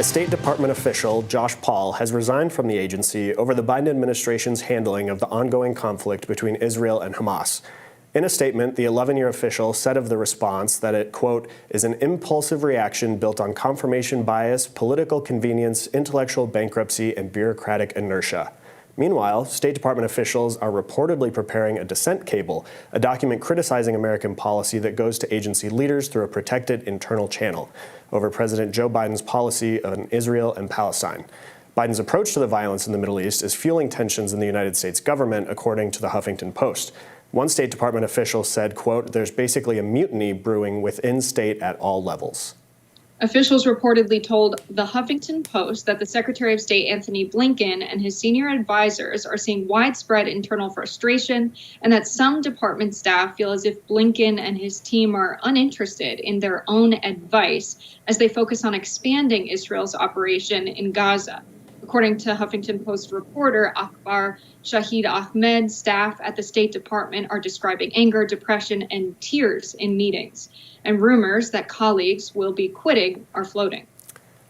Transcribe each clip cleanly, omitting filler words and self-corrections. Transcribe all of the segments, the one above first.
A State Department official, Josh Paul, has resigned from the agency over the Biden administration's handling of the ongoing conflict between Israel and Hamas. In a statement, the 11-year official said of the response that it, quote, is an impulsive reaction built on confirmation bias, political convenience, intellectual bankruptcy, and bureaucratic inertia. Meanwhile, State Department officials are reportedly preparing a dissent cable, a document criticizing American policy that goes to agency leaders through a protected internal channel over President Joe Biden's policy on Israel and Palestine. Biden's approach to the violence in the Middle East is fueling tensions in the United States government, according to the Huffington Post. One State Department official said, quote, there's basically a mutiny brewing within state at all levels. Officials reportedly told the Huffington Post that the Secretary of State Anthony Blinken and his senior advisors are seeing widespread internal frustration, and that some department staff feel as if Blinken and his team are uninterested in their own advice as they focus on expanding Israel's operation in Gaza. According to Huffington Post reporter Akbar Shahid Ahmed, staff at the State Department are describing anger, depression, and tears in meetings. And rumors that colleagues will be quitting are floating.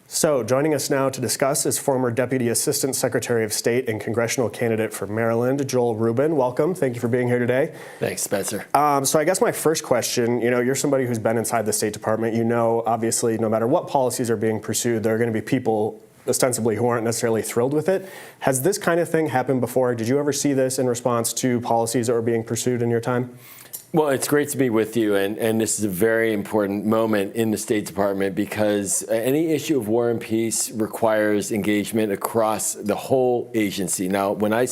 So joining us now to discuss is former Deputy Assistant Secretary of State and Congressional candidate for Maryland, Joel Rubin. Welcome. Thank you for being here today. Thanks, Spencer. So I guess my first question, you're somebody who's been inside the State Department. Obviously, no matter what policies are being pursued, there are going to be people ostensibly who aren't necessarily thrilled with it. Has this kind of thing happened before? Did you ever see this in response to policies that were being pursued in your time? Well, it's great to be with you, and this is a very important moment in the State Department because any issue of war and peace requires engagement across the whole agency. Now, when I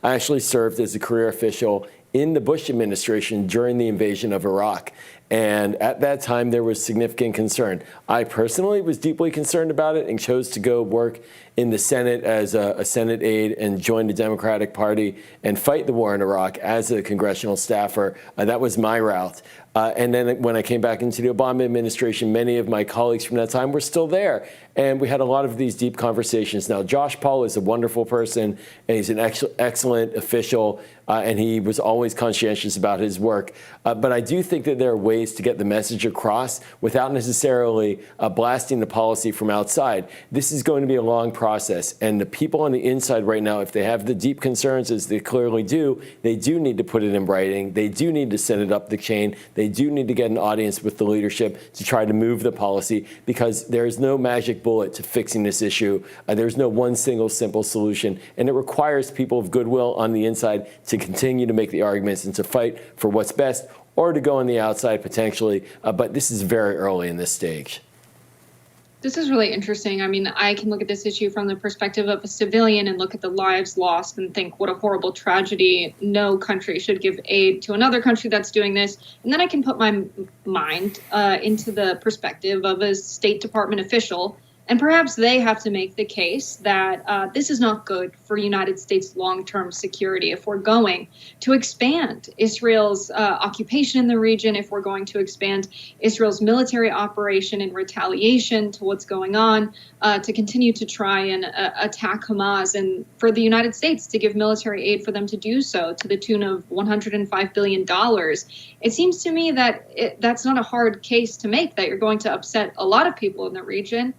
actually served as a career official in the Bush administration during the invasion of Iraq. And at that time, there was significant concern. I personally was deeply concerned about it and chose to go work in the Senate as a Senate aide and join the Democratic Party and fight the war in Iraq as a congressional staffer. That was my route. And then when I came back into the Obama administration, many of my colleagues from that time were still there. And we had a lot of these deep conversations. Now, Josh Paul is a wonderful person, and he's an excellent official, and he was always conscientious about his work. But I do think that there are ways to get the message across without necessarily blasting the policy from outside. This is going to be a long process, and the people on the inside right now, if they have the deep concerns, as they clearly do, they do need to put it in writing. They do need to send it up the chain. They do need to get an audience with the leadership to try to move the policy, because there is no magic bullet to fixing this issue. There's no one single simple solution, and it requires people of goodwill on the inside to continue to make the arguments and to fight for what's best, or to go on the outside potentially. But this is very early in this stage. This is really interesting. I mean, I can look at this issue from the perspective of a civilian and look at the lives lost and think what a horrible tragedy. No country should give aid to another country that's doing this. And then I can put my mind into the perspective of a State Department official. And perhaps they have to make the case that this is not good for United States long-term security if we're going to expand Israel's occupation in the region, if we're going to expand Israel's military operation in retaliation to what's going on, to continue to try and attack Hamas, and for the United States to give military aid for them to do so to the tune of $105 billion. It seems to me that that's not a hard case to make, that you're going to upset a lot of people in the region.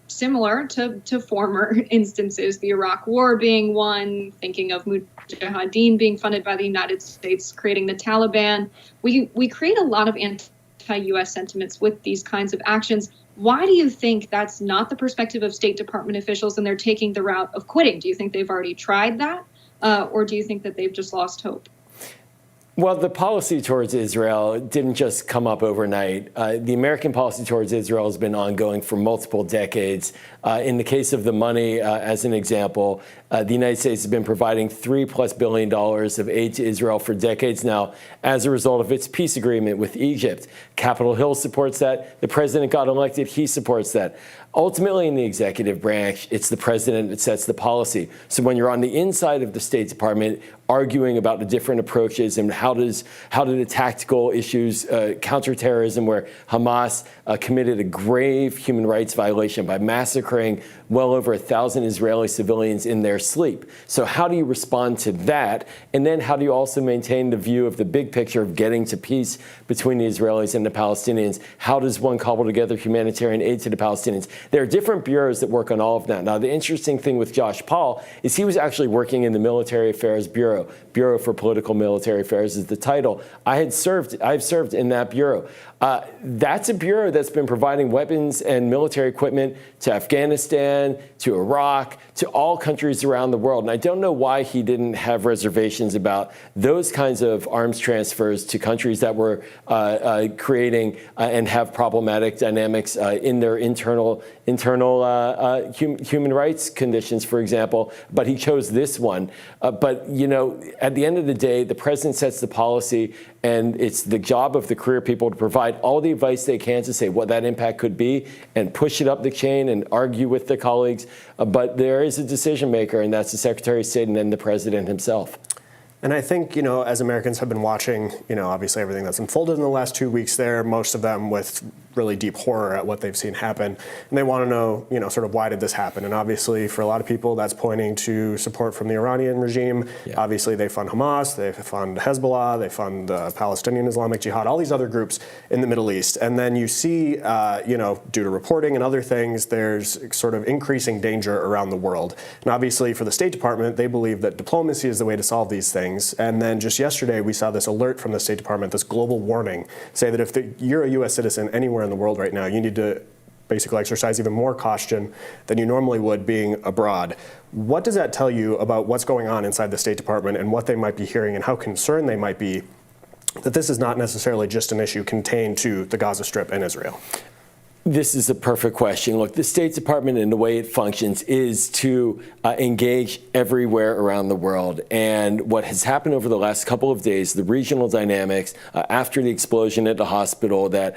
Similar to former instances, the Iraq War being one, thinking of Mujahideen being funded by the United States, creating the Taliban. We create a lot of anti-U.S. sentiments with these kinds of actions. Why do you think that's not the perspective of State Department officials and they're taking the route of quitting? Do you think they've already tried that? Or do you think that they've just lost hope? Well, the policy towards Israel didn't just come up overnight. The American policy towards Israel has been ongoing for multiple decades. In the case of the money, as an example, the United States has been providing $3+ billion of aid to Israel for decades now as a result of its peace agreement with Egypt. Capitol Hill supports that. The president got elected. He supports that. Ultimately, in the executive branch, it's the president that sets the policy. So when you're on the inside of the State Department, arguing about the different approaches and how do the tactical issues, counterterrorism, where Hamas committed a grave human rights violation by massacring well over 1,000 Israeli civilians in their sleep. So how do you respond to that? And then how do you also maintain the view of the big picture of getting to peace between the Israelis and the Palestinians? How does one cobble together humanitarian aid to the Palestinians? There are different bureaus that work on all of that. Now, the interesting thing with Josh Paul is he was actually working in the Military Affairs Bureau. Bureau for Political Military Affairs is the title. I've served in that bureau. That's a bureau that's been providing weapons and military equipment to Afghanistan, to Iraq, to all countries around the world. And I don't know why he didn't have reservations about those kinds of arms transfers to countries that were creating and have problematic dynamics in their internal human rights conditions, for example. But he chose this one. But, you know, at the end of the day, the president sets the policy, and it's the job of the career people to provide all the advice they can to say what that impact could be and push it up the chain and argue with their colleagues. But there is a decision maker, and that's the Secretary of State and then the president himself. And I think, you know, as Americans have been watching, you know, obviously everything that's unfolded in the last 2 weeks there, most of them with really deep horror at what they've seen happen. And they want to know, you know, sort of why did this happen? And obviously for a lot of people, that's pointing to support from the Iranian regime. Yeah. Obviously they fund Hamas, they fund Hezbollah, they fund the Palestinian Islamic Jihad, all these other groups in the Middle East. And then you see, you know, due to reporting and other things, there's sort of increasing danger around the world. And obviously for the State Department, they believe that diplomacy is the way to solve these things. And then just yesterday, we saw this alert from the State Department, this global warning, say that if you're a U.S. citizen anywhere in the world right now, you need to basically exercise even more caution than you normally would being abroad. What does that tell you about what's going on inside the State Department and what they might be hearing and how concerned they might be that this is not necessarily just an issue contained to the Gaza Strip and Israel? This is a perfect question. Look, the State Department and the way it functions is to engage everywhere around the world. And what has happened over the last couple of days, the regional dynamics after the explosion at the hospital that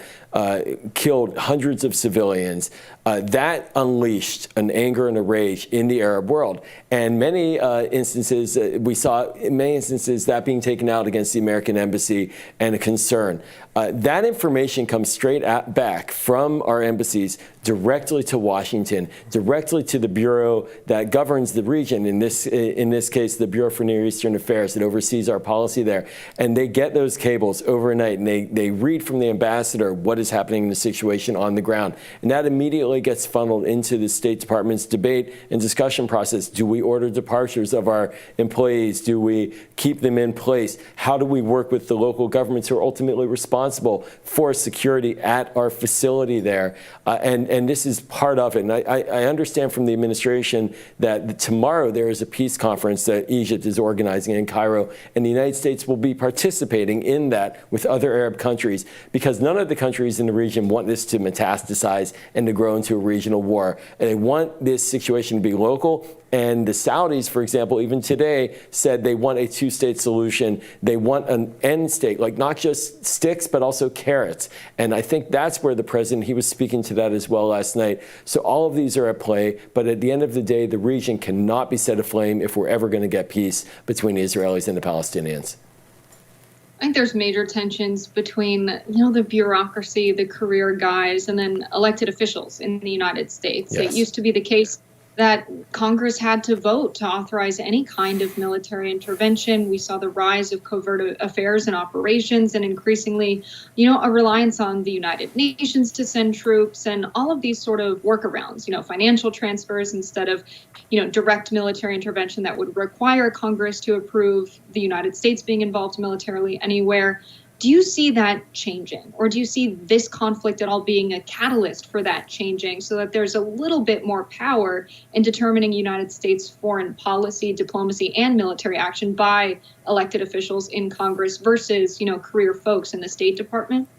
killed hundreds of civilians, that unleashed an anger and a rage in the Arab world. And many instances, we saw in many instances that being taken out against the American embassy and a concern. That information comes straight back from our embassies directly to Washington, directly to the bureau that governs the region, in this case, the Bureau for Near Eastern Affairs that oversees our policy there. And they get those cables overnight, and they read from the ambassador what is happening in the situation on the ground. And that immediately gets funneled into the State Department's debate and discussion process. Do we order departures of our employees? Do we keep them in place? How do we work with the local governments who are ultimately responsible for security at our facility there? And this is part of it. And I understand from the administration that tomorrow there is a peace conference that Egypt is organizing in Cairo, and the United States will be participating in that with other Arab countries, because none of the countries in the region want this to metastasize and to grow into a regional war. And they want this situation to be local. And the Saudis, for example, even today said they want a two-state solution. They want an end state, like not just sticks, but also carrots. And I think that's where the president, he was speaking to that as well last night. So all of these are at play. But at the end of the day, the region cannot be set aflame if we're ever going to get peace between the Israelis and the Palestinians. I think there's major tensions between, you know, the bureaucracy, the career guys, and then elected officials in the United States. Yes. It used to be the case that Congress had to vote to authorize any kind of military intervention. We saw the rise of covert affairs and operations, and increasingly, you know, a reliance on the United Nations to send troops, and all of these sort of workarounds, you know, financial transfers instead of, you know, direct military intervention that would require Congress to approve the United States being involved militarily anywhere. Do you see that changing, or do you see this conflict at all being a catalyst for that changing, so that there's a little bit more power in determining United States foreign policy, diplomacy, and military action by elected officials in Congress versus, you know, career folks in the State Department?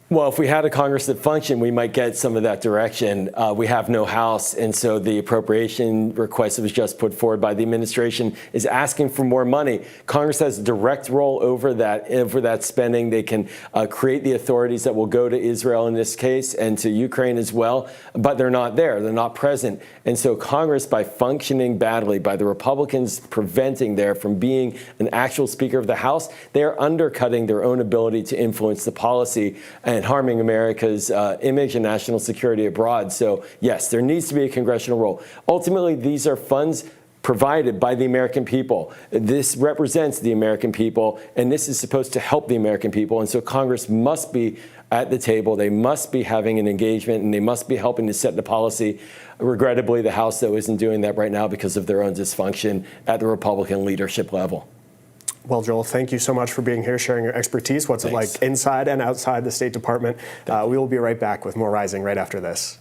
Well, if we had a Congress that functioned, we might get some of that direction. We have no House, and so the appropriation request that was just put forward by the administration is asking for more money. Congress has a direct role over that spending. They can create the authorities that will go to Israel in this case and to Ukraine as well, but they're not there. They're not present. And so Congress, by functioning badly, by the Republicans preventing there from being an actual Speaker of the House, they are undercutting their own ability to influence the policy and harming America's image and national security abroad. So, yes, there needs to be a congressional role. Ultimately, these are funds provided by the American people. This represents the American people, and this is supposed to help the American people. And so Congress must be at the table. They must be having an engagement, and they must be helping to set the policy. Regrettably, the House, though, isn't doing that right now because of their own dysfunction at the Republican leadership level. Well, Joel, thank you so much for being here, sharing your expertise. What's it like inside and outside the State Department? We will be right back with more Rising right after this.